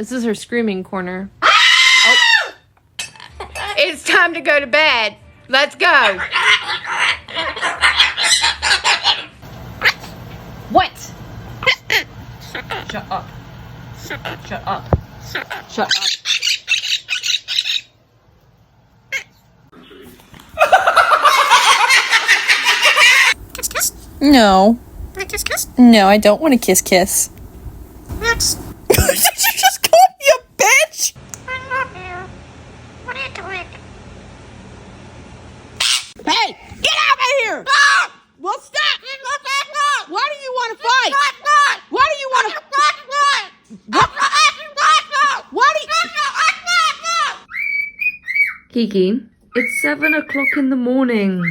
This is her screaming corner. Oh. It's time to go to bed. Let's go. What? Shut up. Shut up. Shut up. No. No, I don't want to kiss kiss. Did you just call me a bitch? I love you. What are you doing? Hey, get out of here! Stop! Well, stop! Stop! Why do you want to fight? Stop! Why do you want to? Why do you? Kiki, it's 7 o'clock in the morning.